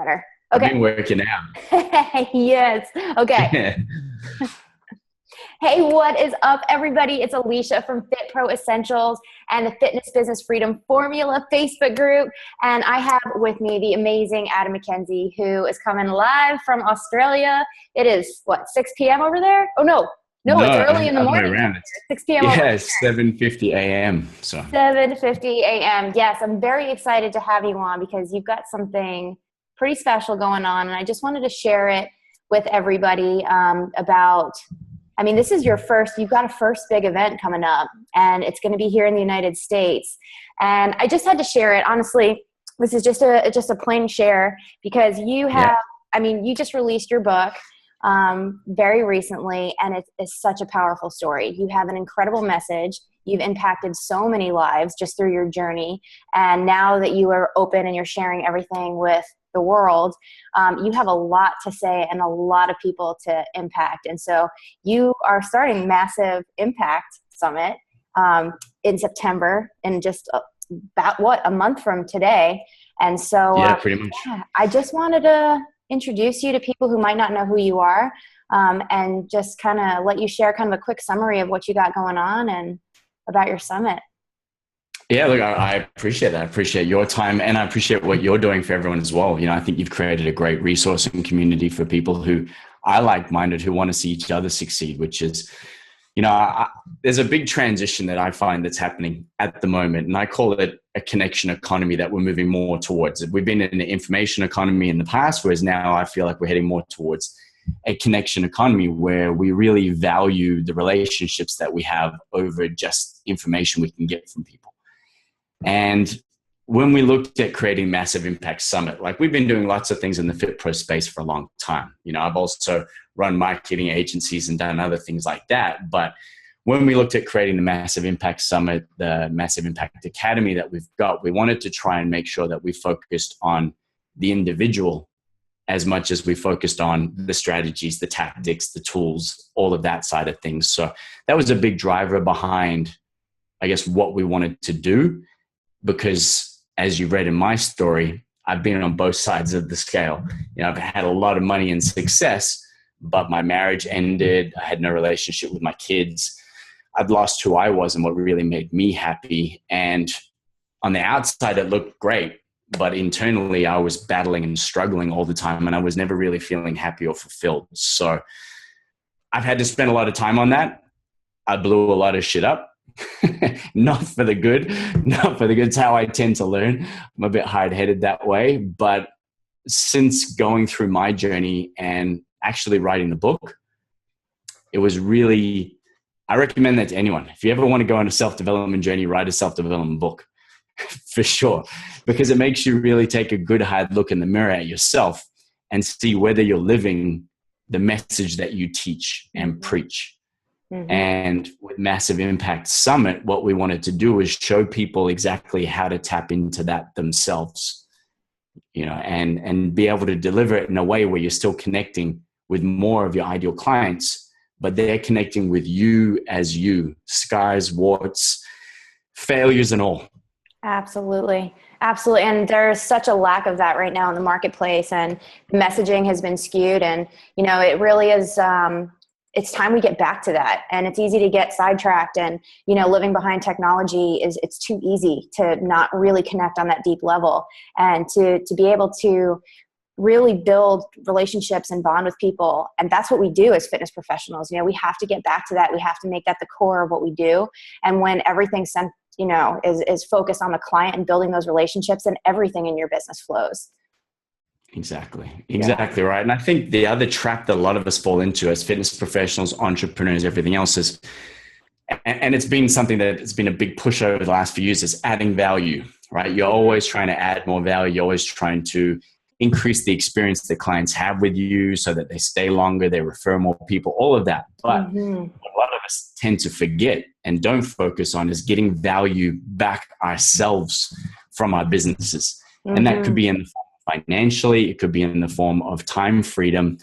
better. I've Okay. been working out. Yes. Okay. Hey, what is up, everybody? It's Alicia from Fit Pro Essentials and the Fitness Business Freedom Formula Facebook group. And I have with me the amazing Adam McKenzie, who is coming live from Australia. It is, 6 p.m. over there? Oh, no, it's early in the morning. Around. 6 p.m. over there. 7:50 a.m. So 7:50 a.m. Yes, I'm very excited to have you on because you've got something pretty special going on. And I just wanted to share it with everybody this is you've got a first big event coming up, and it's going to be here in the United States. And I just had to share it. Honestly, this is just a plain share because you just released your book very recently, and it is such a powerful story. You have an incredible message. You've impacted so many lives just through your journey. And now that you are open and you're sharing everything with the world, you have a lot to say and a lot of people to impact. And so you are starting Massive Impact Summit in September, in just about a month from today. And so pretty much. I just wanted to introduce you to people who might not know who you are, and just kind of let you share kind of a quick summary of what you got going on and about your summit. Yeah, look, I appreciate that. I appreciate your time, and I appreciate what you're doing for everyone as well. I think you've created a great resource and community for people who are like-minded, who want to see each other succeed, which is, there's a big transition that I find that's happening at the moment, and I call it a connection economy that we're moving more towards. We've been in an information economy in the past, whereas now I feel like we're heading more towards a connection economy where we really value the relationships that we have over just information we can get from people. And when we looked at creating Massive Impact Summit, we've been doing lots of things in the Fit Pro space for a long time. I've also run marketing agencies and done other things like that. But when we looked at creating the Massive Impact Summit, the Massive Impact Academy that we've got, we wanted to try and make sure that we focused on the individual as much as we focused on the strategies, the tactics, the tools, all of that side of things. So that was a big driver behind, I guess, what we wanted to do. Because as you read in my story, I've been on both sides of the scale. I've had a lot of money and success, but my marriage ended. I had no relationship with my kids. I'd lost who I was and what really made me happy. And on the outside, it looked great, but internally I was battling and struggling all the time, and I was never really feeling happy or fulfilled. So I've had to spend a lot of time on that. I blew a lot of shit up. Not for the good. It's how I tend to learn. I'm a bit hard-headed that way. But since going through my journey and actually writing the book, it was really, I recommend that to anyone. If you ever want to go on a self-development journey, write a self-development book for sure, because it makes you really take a good hard look in the mirror at yourself and see whether you're living the message that you teach and preach. Mm-hmm. And with Massive Impact Summit, what we wanted to do is show people exactly how to tap into that themselves, and be able to deliver it in a way where you're still connecting with more of your ideal clients, but they're connecting with you as you, scars, warts, failures, and all. Absolutely. Absolutely. And there's such a lack of that right now in the marketplace, and messaging has been skewed, and, it really is, it's time we get back to that. And it's easy to get sidetracked, and, living behind technology it's too easy to not really connect on that deep level, and to be able to really build relationships and bond with people. And that's what we do as fitness professionals. We have to get back to that. We have to make that the core of what we do. And when everything's is focused on the client and building those relationships, and everything in your business flows. Exactly right. And I think the other trap that a lot of us fall into as fitness professionals, entrepreneurs, everything else is, and it's been something that it's been a big push over the last few years, is adding value, right? You're always trying to add more value. You're always trying to increase the experience that clients have with you so that they stay longer, they refer more people, all of that. But what a lot of us tend to forget and don't focus on is getting value back ourselves from our businesses. And that could be in the form of financially, it could be in the form of time freedom,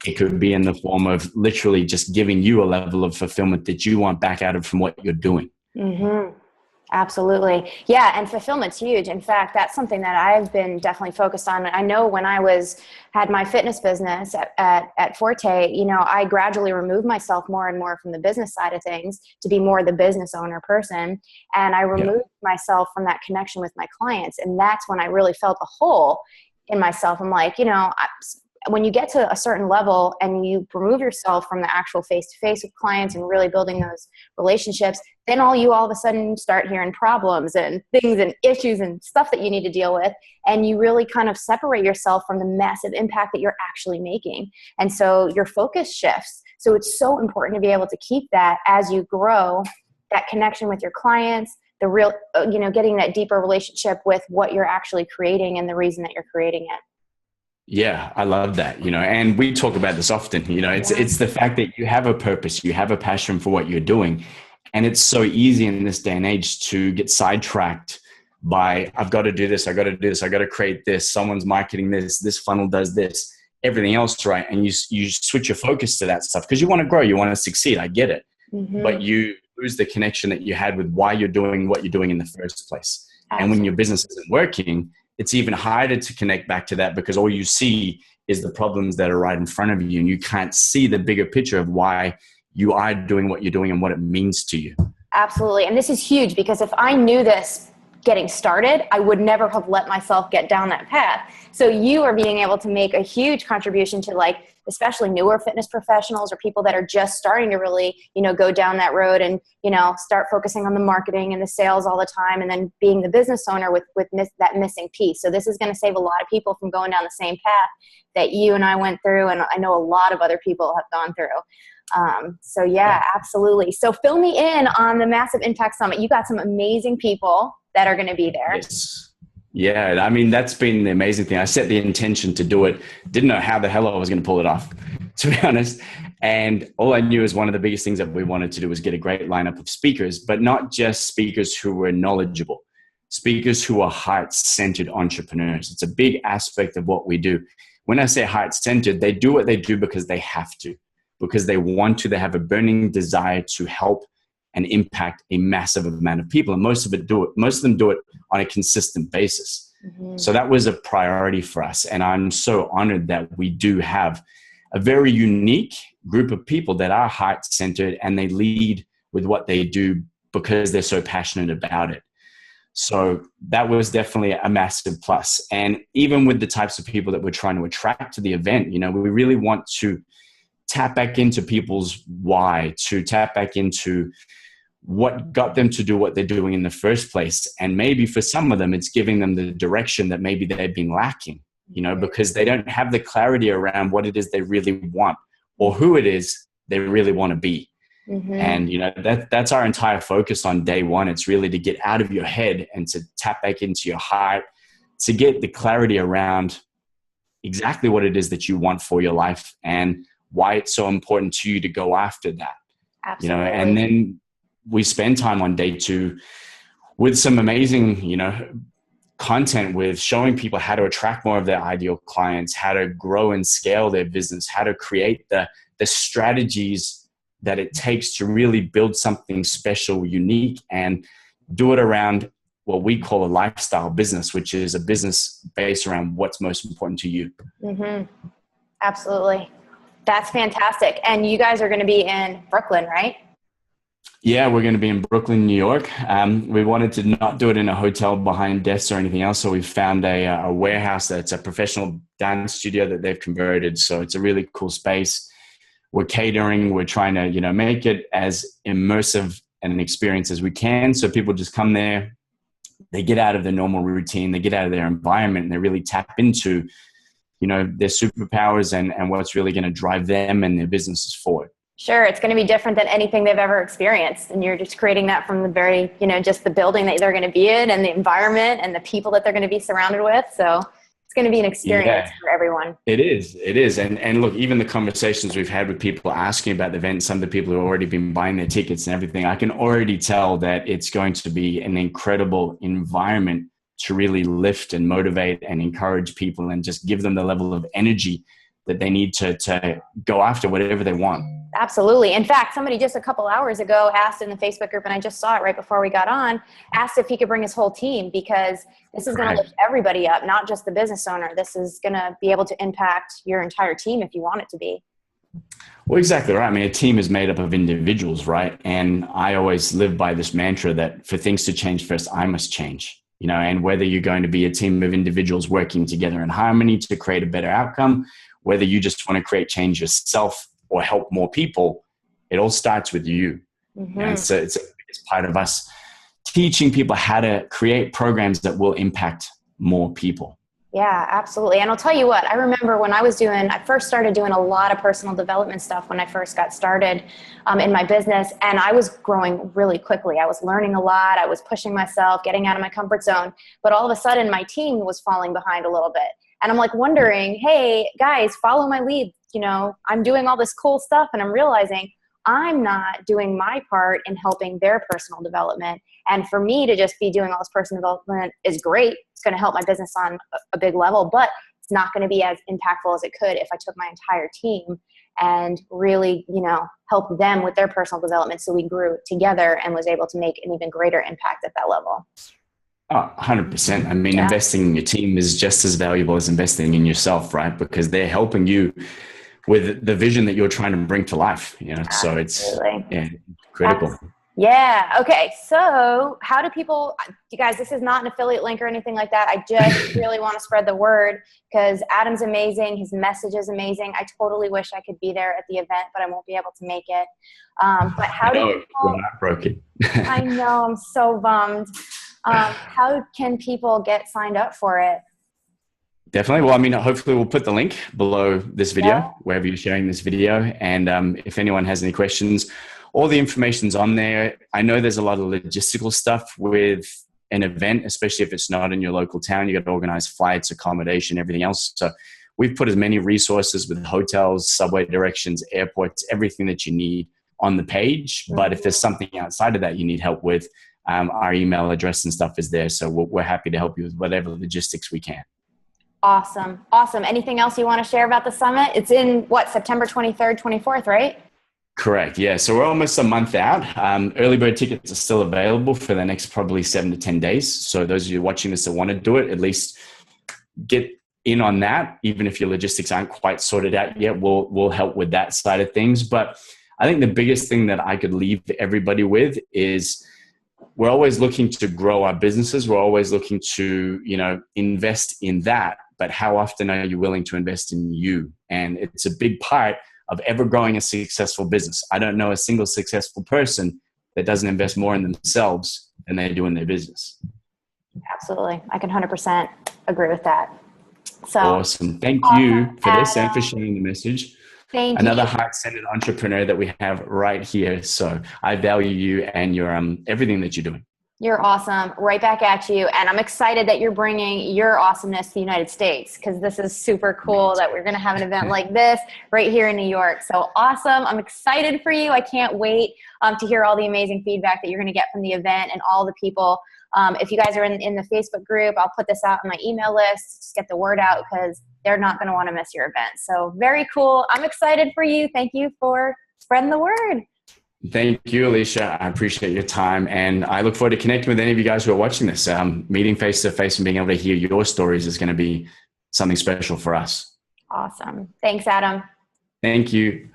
it could be in the form of literally just giving you a level of fulfillment that you want back out of from what you're doing. Absolutely. Yeah. And fulfillment's huge. In fact, that's something that I've been definitely focused on. I know when had my fitness business at Forte, I gradually removed myself more and more from the business side of things to be more the business owner person. And I removed myself from that connection with my clients. And that's when I really felt a hole in myself. I'm like, when you get to a certain level and you remove yourself from the actual face-to-face with clients and really building those relationships, then all of a sudden start hearing problems and things and issues and stuff that you need to deal with. And you really kind of separate yourself from the massive impact that you're actually making. And so your focus shifts. So it's so important to be able to keep that as you grow, that connection with your clients, the real, getting that deeper relationship with what you're actually creating and the reason that you're creating it. Yeah, I love that, and we talk about this often, it's the fact that you have a purpose, you have a passion for what you're doing. And it's so easy in this day and age to get sidetracked by, I've got to do this, I got to do this, I got to create this, someone's marketing this funnel does this, everything else, right? And you switch your focus to that stuff because you want to grow, you want to succeed. I get it. Mm-hmm. But you lose the connection that you had with why you're doing what you're doing in the first place. Absolutely. And when your business isn't working, it's even harder to connect back to that because all you see is the problems that are right in front of you, and you can't see the bigger picture of why you are doing what you're doing and what it means to you. Absolutely. And this is huge because if I knew this getting started, I would never have let myself get down that path. So you are being able to make a huge contribution to especially newer fitness professionals or people that are just starting to really, go down that road and, start focusing on the marketing and the sales all the time and then being the business owner with that missing piece. So this is going to save a lot of people from going down the same path that you and I went through. And I know a lot of other people have gone through. So yeah, absolutely. So fill me in on the Massive Impact Summit. You got some amazing people that are going to be there. Yes. Yeah, I mean, that's been the amazing thing. I set the intention to do it. Didn't know how the hell I was going to pull it off, to be honest. And all I knew is one of the biggest things that we wanted to do was get a great lineup of speakers, but not just speakers who were knowledgeable, speakers who are heart-centered entrepreneurs. It's a big aspect of what we do. When I say heart-centered, they do what they do because they have to, because they want to. They have a burning desire to help and impact a massive amount of people. And most of them do it on a consistent basis. Mm-hmm. So that was a priority for us. And I'm so honored that we do have a very unique group of people that are heart-centered and they lead with what they do because they're so passionate about it. So that was definitely a massive plus. And even with the types of people that we're trying to attract to the event, we really want to tap back into people's why, to tap back into what got them to do what they're doing in the first place. And maybe for some of them, it's giving them the direction that maybe they've been lacking, because they don't have the clarity around what it is they really want or who it is they really want to be. Mm-hmm. And, that's our entire focus on day one. It's really to get out of your head and to tap back into your heart, to get the clarity around exactly what it is that you want for your life and why it's so important to you to go after that. Absolutely. And then we spend time on day two with some amazing, content with showing people how to attract more of their ideal clients, how to grow and scale their business, how to create the strategies that it takes to really build something special, unique, and do it around what we call a lifestyle business, which is a business based around what's most important to you. Mm-hmm. Absolutely. That's fantastic. And you guys are going to be in Brooklyn, right? Yeah, we're going to be in Brooklyn, New York. We wanted to not do it in a hotel behind desks or anything else. So we found a warehouse that's a professional dance studio that they've converted. So it's a really cool space. We're catering. We're trying to, make it as immersive an experience as we can. So people just come there. They get out of their normal routine. They get out of their environment and they really tap into, their superpowers and what's really going to drive them and their businesses forward. Sure. It's going to be different than anything they've ever experienced. And you're just creating that from the very, just the building that they're going to be in and the environment and the people that they're going to be surrounded with. So it's going to be an experience for everyone. It is. And look, even the conversations we've had with people asking about the event, some of the people who have already been buying their tickets and everything, I can already tell that it's going to be an incredible environment to really lift and motivate and encourage people and just give them the level of energy that they need to go after whatever they want. absolutely. In fact, somebody just a couple hours ago asked in the Facebook group, and I just saw it right before we got on, asked if he could bring his whole team, because this is going to lift everybody up, not just the business owner. This is going to be able to impact your entire team if you want it to be. Well, exactly right. I mean, a team is made up of individuals, right? And I always live by this mantra that for things to change first, I must change, you know, and whether you're going to be a team of individuals working together in harmony to create a better outcome, whether you just want to create change yourself or help more people, it all starts with you. Mm-hmm. And so it's part of us teaching people how to create programs that will impact more people. Yeah, absolutely. And I'll tell you what, I remember when I first started doing a lot of personal development stuff when I first got started in my business, and I was growing really quickly. I was learning a lot. I was pushing myself, getting out of my comfort zone. But all of a sudden, my team was falling behind a little bit. And I'm like wondering, hey, guys, follow my lead. You know, I'm doing all this cool stuff, and I'm realizing I'm not doing my part in helping their personal development. And for me to just be doing all this personal development is great. It's going to help my business on a big level, but it's not going to be as impactful as it could if I took my entire team and really, you know, help them with their personal development. So we grew together and was able to make an even greater impact at that level. Oh, 100%. I mean, investing in your team is just as valuable as investing in yourself, right? Because they're helping you with the vision that you're trying to bring to life, you know, so it's critical. Yeah. Okay. So how do people, you guys, this is not an affiliate link or anything like that. I just really want to spread the word because Adam's amazing. His message is amazing. I totally wish I could be there at the event, but I won't be able to make it. But how do people, we're not broken. I know, I'm so bummed. How can people get signed up for it? Definitely. Well, I mean, hopefully we'll put the link below this video, wherever you're sharing this video. And if anyone has any questions, all the information's on there. I know there's a lot of logistical stuff with an event, especially if it's not in your local town. You got to organize flights, accommodation, everything else. So we've put as many resources with hotels, subway directions, airports, everything that you need on the page. But if there's something outside of that you need help with, our email address and stuff is there. So we're happy to help you with whatever logistics we can. Awesome. Awesome. Anything else you want to share about the summit? It's in September 23rd, 24th, right? Correct. Yeah. So we're almost a month out. Early bird tickets are still available for the next probably 7 to 10 days. So those of you watching this that want to do it, at least get in on that. Even if your logistics aren't quite sorted out yet, we'll help with that side of things. But I think the biggest thing that I could leave everybody with is we're always looking to grow our businesses. We're always looking to, you know, invest in that. But how often are you willing to invest in you? And it's a big part of ever growing a successful business. I don't know a single successful person that doesn't invest more in themselves than they do in their business. Absolutely. I can 100% agree with that. So awesome. Thank you for this and for sharing the message. Thank you. Another heart-centered entrepreneur that we have right here. So I value you and your everything that you're doing. You're awesome. Right back at you. And I'm excited that you're bringing your awesomeness to the United States because this is super cool that we're going to have an event like this right here in New York. So awesome. I'm excited for you. I can't wait to hear all the amazing feedback that you're going to get from the event and all the people. If you guys are in the Facebook group, I'll put this out on my email list. Just get the word out because they're not going to want to miss your event. So very cool. I'm excited for you. Thank you for spreading the word. Thank you, Alicia. I appreciate your time. And I look forward to connecting with any of you guys who are watching this. Meeting face to face and being able to hear your stories is going to be something special for us. Awesome. Thanks, Adam. Thank you.